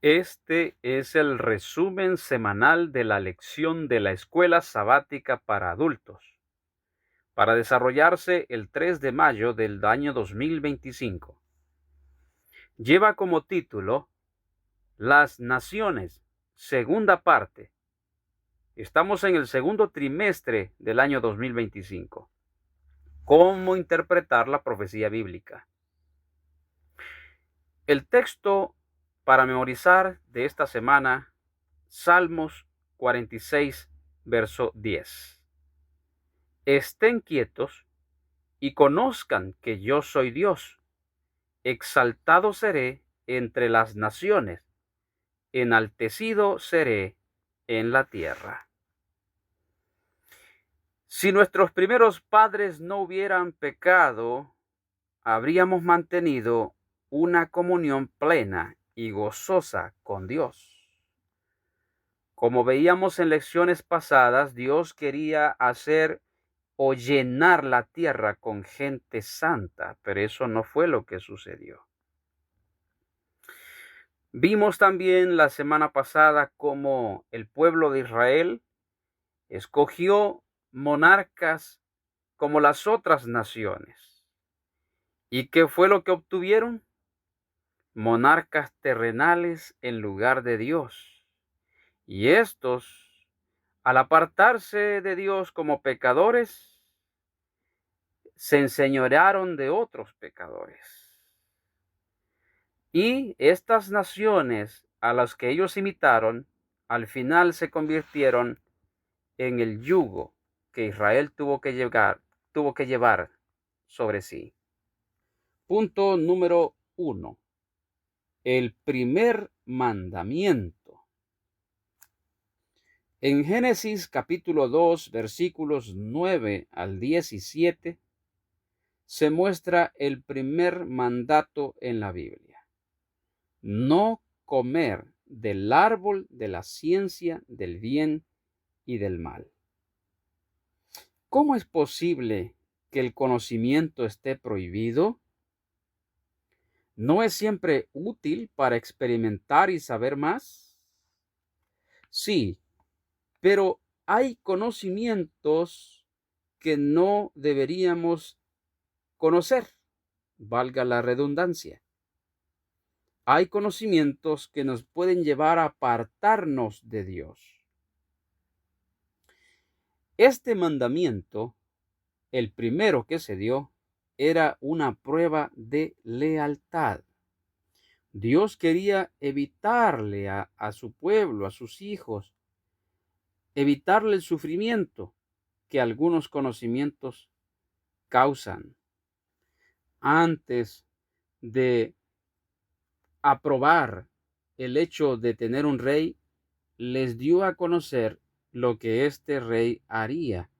Este es el resumen semanal de la lección de la Escuela Sabática para Adultos, para desarrollarse el 3 de mayo del año 2025. Lleva como título Las Naciones, segunda parte. Estamos en el segundo trimestre del año 2025. ¿Cómo interpretar la profecía bíblica? El texto para memorizar de esta semana, Salmos 46, verso 10. Estén quietos y conozcan que yo soy Dios. Exaltado seré entre las naciones, enaltecido seré en la tierra. Si nuestros primeros padres no hubieran pecado, habríamos mantenido una comunión plena y gozosa con Dios. Como veíamos en lecciones pasadas, Dios quería hacer o llenar la tierra con gente santa, pero eso no fue lo que sucedió. Vimos también la semana pasada cómo el pueblo de Israel escogió monarcas como las otras naciones. ¿Y qué fue lo que obtuvieron? Monarcas terrenales en lugar de Dios. Y estos, al apartarse de Dios como pecadores, se enseñorearon de otros pecadores. Y estas naciones a las que ellos imitaron, al final se convirtieron en el yugo que Israel tuvo que llevar sobre sí. Punto número 1. El primer mandamiento. En Génesis capítulo 2, versículos 9 al 17, se muestra el primer mandato en la Biblia. No comer del árbol de la ciencia del bien y del mal. ¿Cómo es posible que el conocimiento esté prohibido? ¿No es siempre útil para experimentar y saber más? Sí, pero hay conocimientos que no deberíamos conocer, valga la redundancia. Hay conocimientos que nos pueden llevar a apartarnos de Dios. Este mandamiento, el primero que se dio, era una prueba de lealtad. Dios quería evitarle a su pueblo, a sus hijos, evitarle el sufrimiento que algunos conocimientos causan. Antes de aprobar el hecho de tener un rey, les dio a conocer lo que este rey haría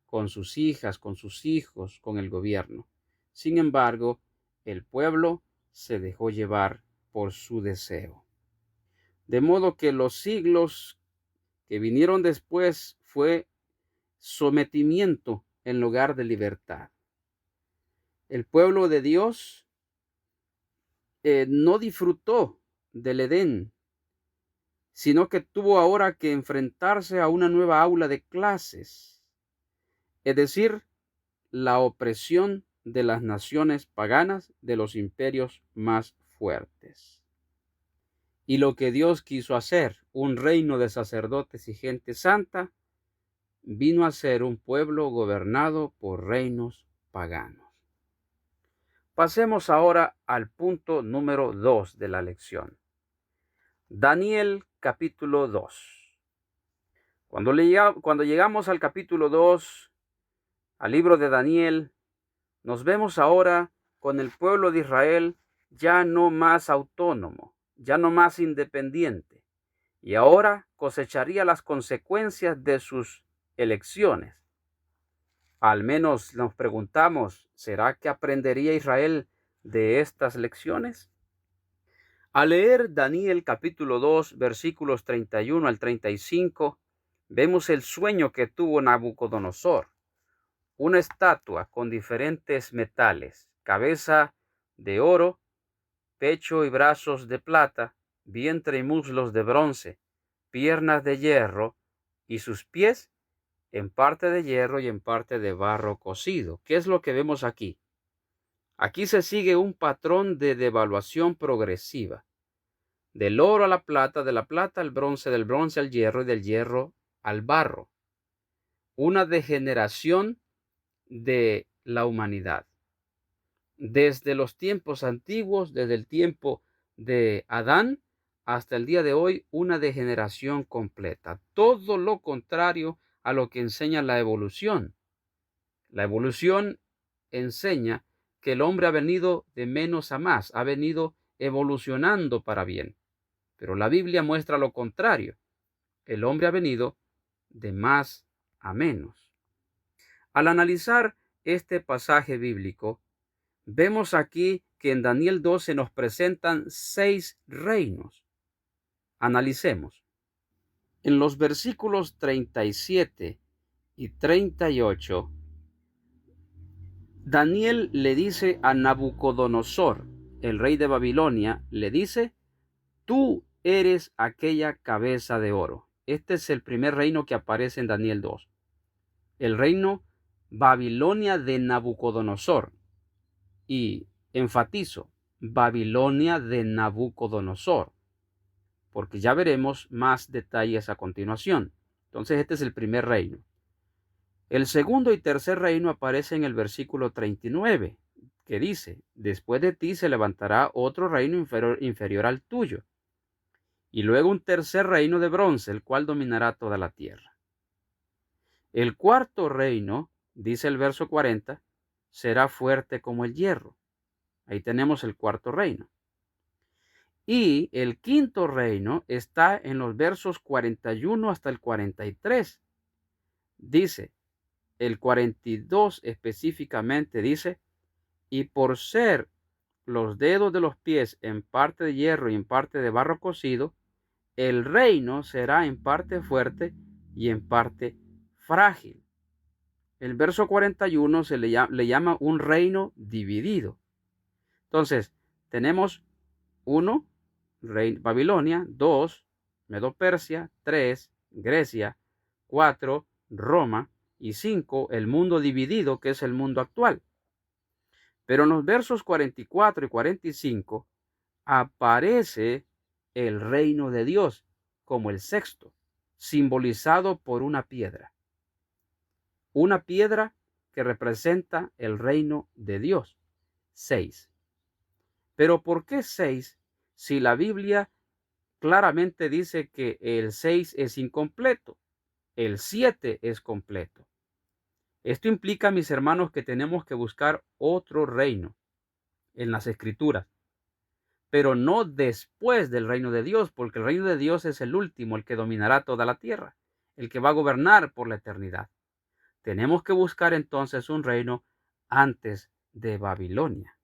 con sus hijas, con sus hijos, con el gobierno. Sin embargo, el pueblo se dejó llevar por su deseo. De modo que los siglos que vinieron después fue sometimiento en lugar de libertad. El pueblo de Dios no disfrutó del Edén, sino que tuvo ahora que enfrentarse a una nueva aula de clases, es decir, la opresión de las naciones paganas, de los imperios más fuertes. Y lo que Dios quiso hacer, un reino de sacerdotes y gente santa, vino a ser un pueblo gobernado por reinos paganos. Pasemos ahora al punto número 2 de la lección. Daniel capítulo 2. Cuando llegamos al capítulo 2, al libro de Daniel, nos vemos ahora con el pueblo de Israel ya no más autónomo, ya no más independiente, y ahora cosecharía las consecuencias de sus elecciones. Al menos nos preguntamos, ¿será que aprendería Israel de estas lecciones? Al leer Daniel capítulo 2, versículos 31 al 35, vemos el sueño que tuvo Nabucodonosor. Una estatua con diferentes metales, cabeza de oro, pecho y brazos de plata, vientre y muslos de bronce, piernas de hierro, y sus pies en parte de hierro y en parte de barro cocido. ¿Qué es lo que vemos aquí? Aquí se sigue un patrón de devaluación progresiva. Del oro a la plata, de la plata al bronce, del bronce al hierro y del hierro al barro. Una degeneración de la humanidad. Desde los tiempos antiguos, desde el tiempo de Adán hasta el día de hoy, una degeneración completa. Todo lo contrario a lo que enseña la evolución. La evolución enseña que el hombre ha venido de menos a más, ha venido evolucionando para bien. Pero la Biblia muestra lo contrario. El hombre ha venido de más a menos. Al analizar este pasaje bíblico, vemos aquí que en Daniel 12 nos presentan 6 reinos. Analicemos. En los versículos 37 y 38, Daniel le dice a Nabucodonosor, el rey de Babilonia, le dice: tú eres aquella cabeza de oro. Este es el primer reino que aparece en Daniel 2. El reino Babilonia de Nabucodonosor. Y enfatizo, Babilonia de Nabucodonosor, porque ya veremos más detalles a continuación. Entonces este es el primer reino. El segundo y tercer reino aparece en el versículo 39, que dice: después de ti se levantará otro reino inferior al tuyo, y luego un tercer reino de bronce, el cual dominará toda la tierra. El cuarto reino, dice el verso 40, será fuerte como el hierro. Ahí tenemos el cuarto reino. Y el quinto reino está en los versos 41 hasta el 43. Dice, el 42 específicamente dice: y por ser los dedos de los pies en parte de hierro y en parte de barro cocido, el reino será en parte fuerte y en parte frágil. El verso 41 se le llama un reino dividido. Entonces, tenemos 1, Babilonia; 2, Medo-Persia; 3, Grecia; 4, Roma; y 5, el mundo dividido, que es el mundo actual. Pero en los versos 44 y 45 aparece el reino de Dios como el sexto, simbolizado por una piedra. Una piedra que representa el reino de Dios. 6. Pero ¿por qué 6 si la Biblia claramente dice que el 6 es incompleto? El 7 es completo. Esto implica, mis hermanos, que tenemos que buscar otro reino en las Escrituras, pero no después del reino de Dios, porque el reino de Dios es el último, el que dominará toda la tierra, el que va a gobernar por la eternidad. Tenemos que buscar entonces un reino antes de Babilonia.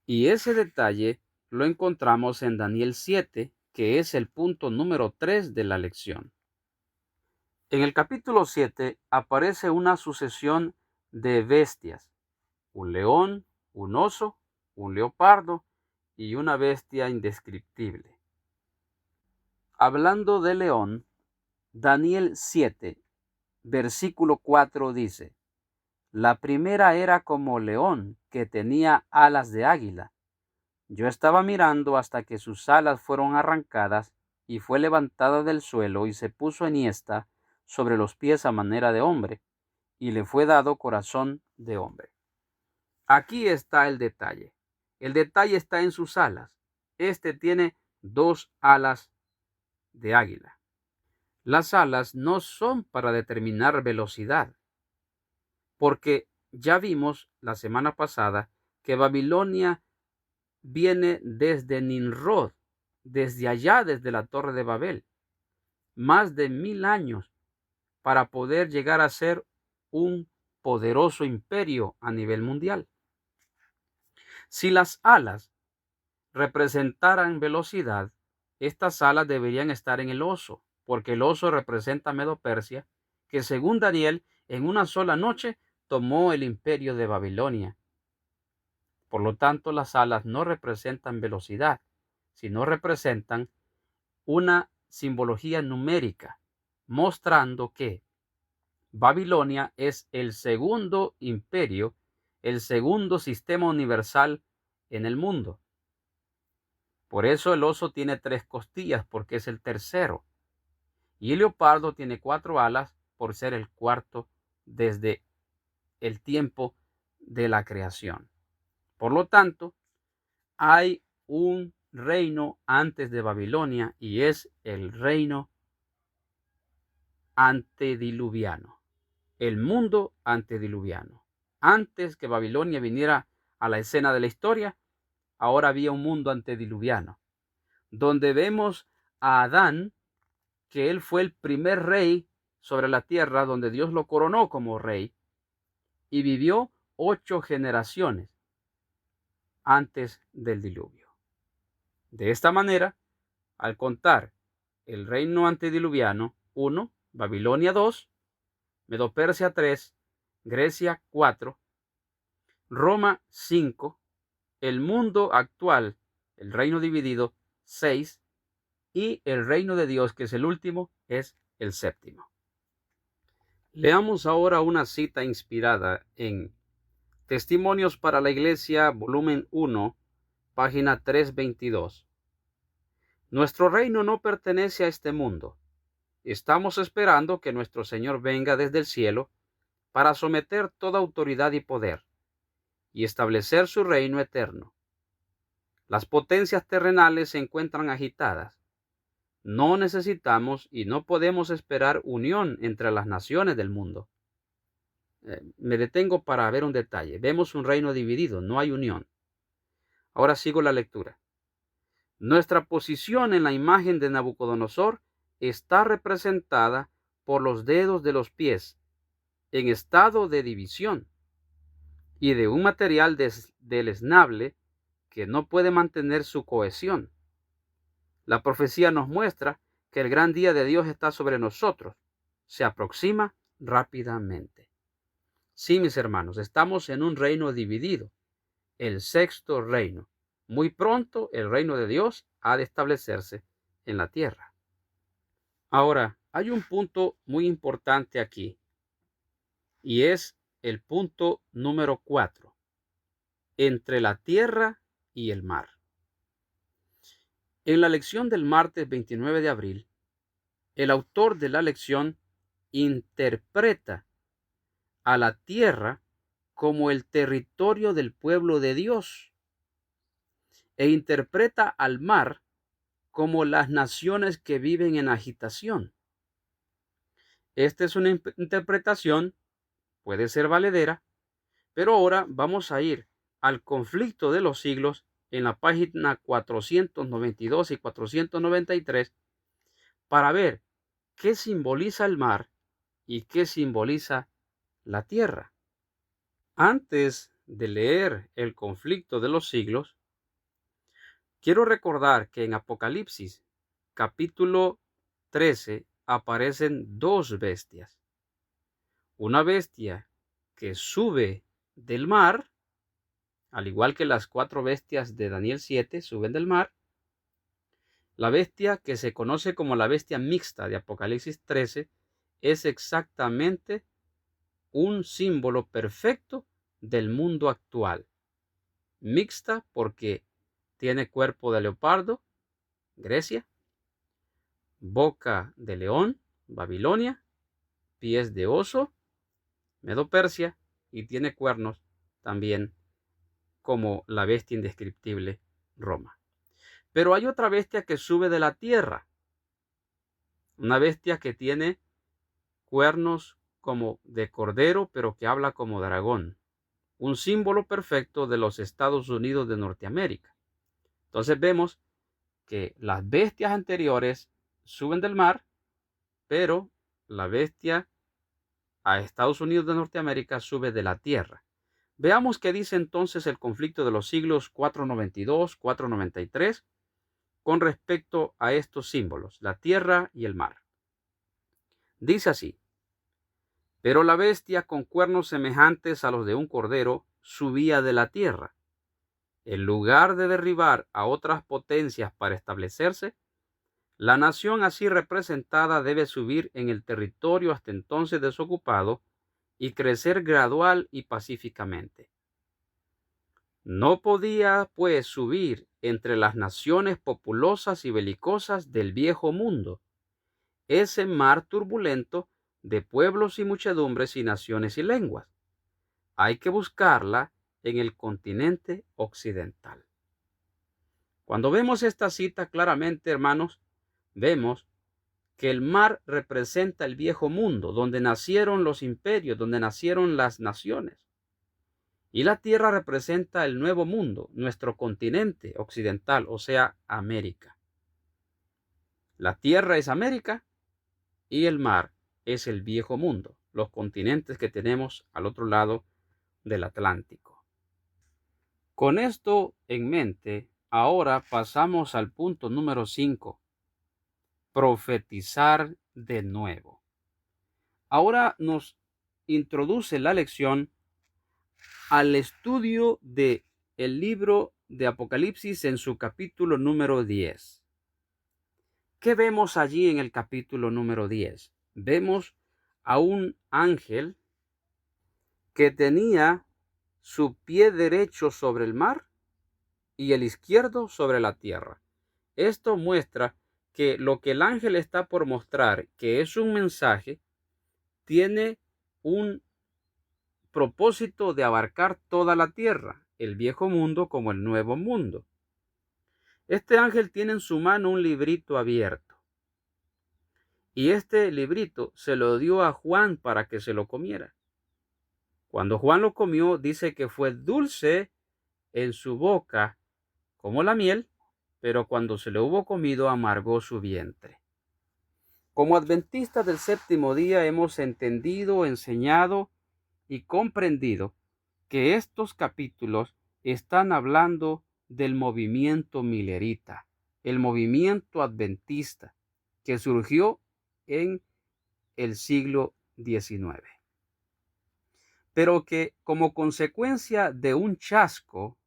Y ese detalle lo encontramos en Daniel 7, que es el punto número 3 de la lección. En el capítulo 7 aparece una sucesión de bestias: un león, un oso, un leopardo y una bestia indescriptible. Hablando de león, Daniel 7, versículo 4 dice: la primera era como león, que tenía alas de águila. Yo estaba mirando hasta que sus alas fueron arrancadas, y fue levantada del suelo y se puso enhiesta sobre los pies a manera de hombre, y le fue dado corazón de hombre. Aquí está el detalle. El detalle está en sus alas. Este tiene 2 alas de águila. Las alas no son para determinar velocidad, porque ya vimos la semana pasada que Babilonia viene desde Nimrod, desde allá, desde la Torre de Babel, más de 1000 años para poder llegar a ser un poderoso imperio a nivel mundial. Si las alas representaran velocidad, estas alas deberían estar en el oso, porque el oso representa a Medo-Persia, que según Daniel, en una sola noche tomó el imperio de Babilonia. Por lo tanto, las alas no representan velocidad, sino representan una simbología numérica, mostrando que Babilonia es el segundo imperio, el segundo sistema universal en el mundo. Por eso el oso tiene 3 costillas, porque es el tercero. Y el leopardo tiene 4 alas, por ser el cuarto desde el tiempo de la creación. Por lo tanto, hay un reino antes de Babilonia y es el reino antediluviano, el mundo antediluviano. Antes que Babilonia viniera a la escena de la historia, ahora había un mundo antediluviano, donde vemos a Adán, que él fue el primer rey sobre la tierra, donde Dios lo coronó como rey, y vivió 8 generaciones antes del diluvio. De esta manera, al contar el reino antediluviano, 1, Babilonia 2, Medo-Persia 3, Grecia 4, Roma 5, el mundo actual, el reino dividido 6, y el reino de Dios, que es el último, es el séptimo. Leamos ahora una cita inspirada en Testimonios para la Iglesia, volumen 1, página 322. Nuestro reino no pertenece a este mundo. Estamos esperando que nuestro Señor venga desde el cielo para someter toda autoridad y poder y establecer su reino eterno. Las potencias terrenales se encuentran agitadas. No necesitamos y no podemos esperar unión entre las naciones del mundo. Me detengo para ver un detalle. Vemos un reino dividido, no hay unión. Ahora sigo la lectura. Nuestra posición en la imagen de Nabucodonosor está representada por los dedos de los pies, en estado de división, y de un material deleznable que no puede mantener su cohesión. La profecía nos muestra que el gran día de Dios está sobre nosotros. Se aproxima rápidamente. Sí, mis hermanos, estamos en un reino dividido, el sexto reino. Muy pronto el reino de Dios ha de establecerse en la tierra. Ahora, hay un punto muy importante aquí, y es el punto número 4, entre la tierra y el mar. En la lección del martes 29 de abril, el autor de la lección interpreta a la tierra como el territorio del pueblo de Dios e interpreta al mar como las naciones que viven en agitación. Esta es una interpretación, puede ser valedera, pero ahora vamos a ir al conflicto de los siglos en la página 492 y 493 para ver qué simboliza el mar y qué simboliza la tierra. Antes de leer el conflicto de los siglos, quiero recordar que en Apocalipsis capítulo 13 aparecen 2 bestias. Una bestia que sube del mar, al igual que las 4 bestias de Daniel 7 suben del mar. La bestia que se conoce como la bestia mixta de Apocalipsis 13 es exactamente un símbolo perfecto del mundo actual. Mixta porque tiene cuerpo de leopardo, Grecia, boca de león, Babilonia, pies de oso, Medo-Persia, y tiene cuernos también como la bestia indescriptible, Roma. Pero hay otra bestia que sube de la tierra, una bestia que tiene cuernos como de cordero, pero que habla como dragón, un símbolo perfecto de los Estados Unidos de Norteamérica. Entonces vemos que las bestias anteriores suben del mar, pero la bestia a Estados Unidos de Norteamérica sube de la tierra. Veamos qué dice entonces el conflicto de los siglos 492, 493 con respecto a estos símbolos, la tierra y el mar. Dice así: pero la bestia con cuernos semejantes a los de un cordero subía de la tierra, En lugar de derribar a otras potencias para establecerse, la nación así representada debe subir en el territorio hasta entonces desocupado y crecer gradual y pacíficamente. No podía, pues, subir entre las naciones populosas y belicosas del viejo mundo, ese mar turbulento de pueblos y muchedumbres y naciones y lenguas. Hay que buscarla en el continente occidental. Cuando vemos esta cita claramente, hermanos, vemos que el mar representa el viejo mundo, donde nacieron los imperios, donde nacieron las naciones. Y la tierra representa el nuevo mundo, nuestro continente occidental, o sea, América. La tierra es América y el mar es el viejo mundo, los continentes que tenemos al otro lado del Atlántico. Con esto en mente, ahora pasamos al punto número 5, profetizar de nuevo. Ahora nos introduce la lección al estudio de el libro de Apocalipsis en su capítulo número 10. ¿Qué vemos allí en el capítulo número 10? Vemos a un ángel que tenía su pie derecho sobre el mar y el izquierdo sobre la tierra. Esto muestra que lo que el ángel está por mostrar, que es un mensaje, tiene un propósito de abarcar toda la tierra, el viejo mundo como el nuevo mundo. Este ángel tiene en su mano un librito abierto. Y este librito se lo dio a Juan para que se lo comiera. Cuando Juan lo comió, dice que fue dulce en su boca como la miel, pero cuando se lo hubo comido, amargó su vientre. Como adventistas del séptimo día hemos entendido, enseñado y comprendido que estos capítulos están hablando del movimiento milerita, el movimiento adventista que surgió en el siglo XIX. Pero que como consecuencia de un chasco,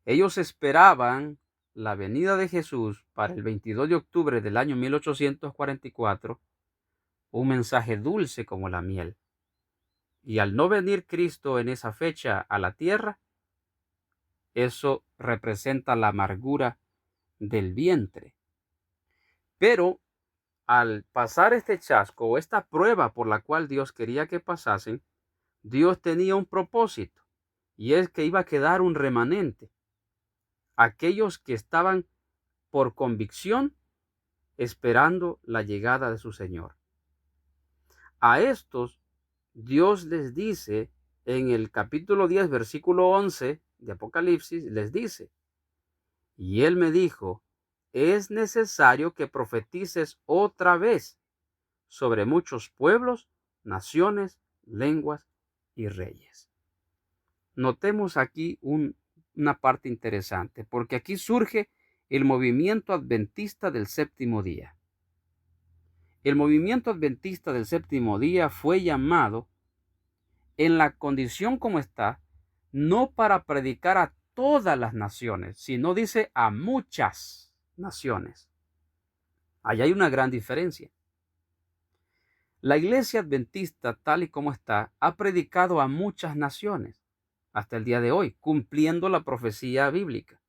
ellos esperaban la venida de Jesús para el 22 de octubre del año 1844, un mensaje dulce como la miel. Y al no venir Cristo en esa fecha a la tierra, eso representa la amargura del vientre. Pero al pasar este chasco o esta prueba por la cual Dios quería que pasasen, Dios tenía un propósito, y es que iba a quedar un remanente. Aquellos que estaban por convicción esperando la llegada de su Señor. A estos Dios les dice en el capítulo 10, versículo 11 de Apocalipsis, les dice: y él me dijo, es necesario que profetices otra vez sobre muchos pueblos, naciones, lenguas y reyes. Notemos aquí una parte interesante, porque aquí surge el movimiento adventista del séptimo día. El movimiento adventista del séptimo día fue llamado en la condición como está, no para predicar a todas las naciones, sino dice a muchas naciones. Allá hay una gran diferencia. La iglesia adventista, tal y como está, ha predicado a muchas naciones hasta el día de hoy, cumpliendo la profecía bíblica.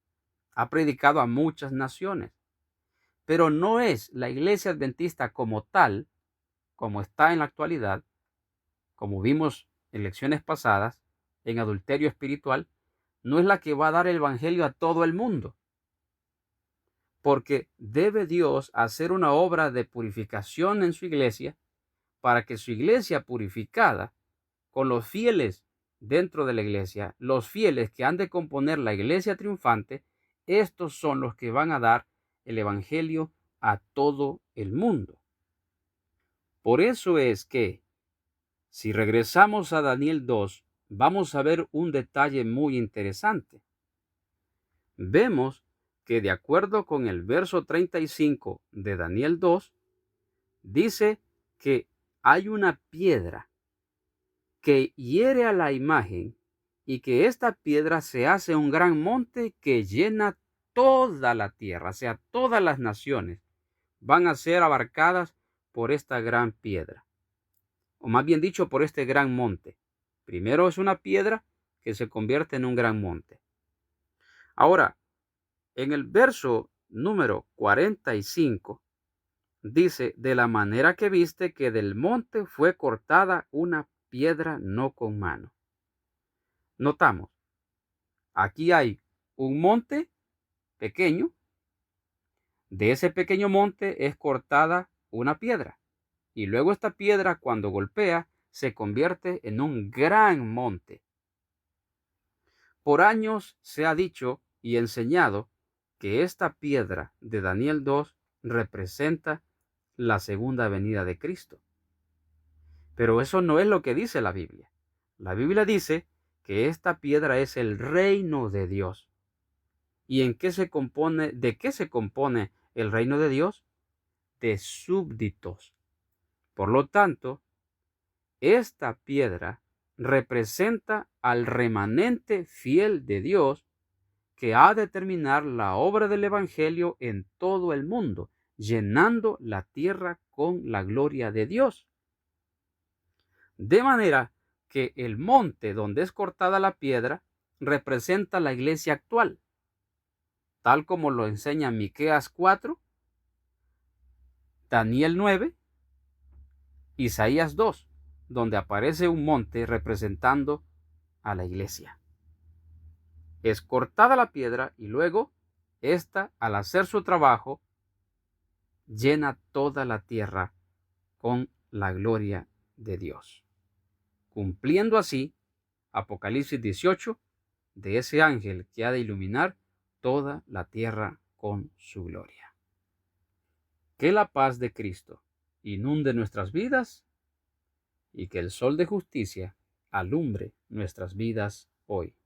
Ha predicado a muchas naciones. Pero no es la iglesia adventista como tal, como está en la actualidad, como vimos en lecciones pasadas, en adulterio espiritual, no es la que va a dar el evangelio a todo el mundo. Porque debe Dios hacer una obra de purificación en su iglesia para que su iglesia purificada, con los fieles dentro de la iglesia, los fieles que han de componer la iglesia triunfante, estos son los que van a dar el evangelio a todo el mundo. Por eso es que, si regresamos a Daniel 2, vamos a ver un detalle muy interesante. Vemos que de acuerdo con el verso 35 de Daniel 2, dice que hay una piedra que hiere a la imagen y que esta piedra se hace un gran monte que llena toda la tierra, o sea, todas las naciones van a ser abarcadas por esta gran piedra, o más bien dicho, por este gran monte. Primero es una piedra que se convierte en un gran monte. Ahora, en el verso número 45, dice, de la manera que viste que del monte fue cortada una piedra no con mano. Notamos, aquí hay un monte pequeño. De ese pequeño monte es cortada una piedra. Y luego esta piedra, cuando golpea, se convierte en un gran monte. Por años se ha dicho y enseñado que esta piedra de Daniel 2 representa la segunda venida de Cristo. Pero eso no es lo que dice la Biblia. La Biblia dice que esta piedra es el reino de Dios. ¿Y en qué se compone? ¿De qué se compone el reino de Dios? De súbditos. Por lo tanto, esta piedra representa al remanente fiel de Dios que ha de terminar la obra del Evangelio en todo el mundo, llenando la tierra con la gloria de Dios. De manera que el monte donde es cortada la piedra representa la iglesia actual, tal como lo enseña Miqueas 4, Daniel 9, Isaías 2, donde aparece un monte representando a la iglesia. Es cortada la piedra y luego ésta, al hacer su trabajo, llena toda la tierra con la gloria de Dios, cumpliendo así Apocalipsis 18 de ese ángel que ha de iluminar toda la tierra con su gloria. Que la paz de Cristo inunde nuestras vidas y que el sol de justicia alumbre nuestras vidas hoy.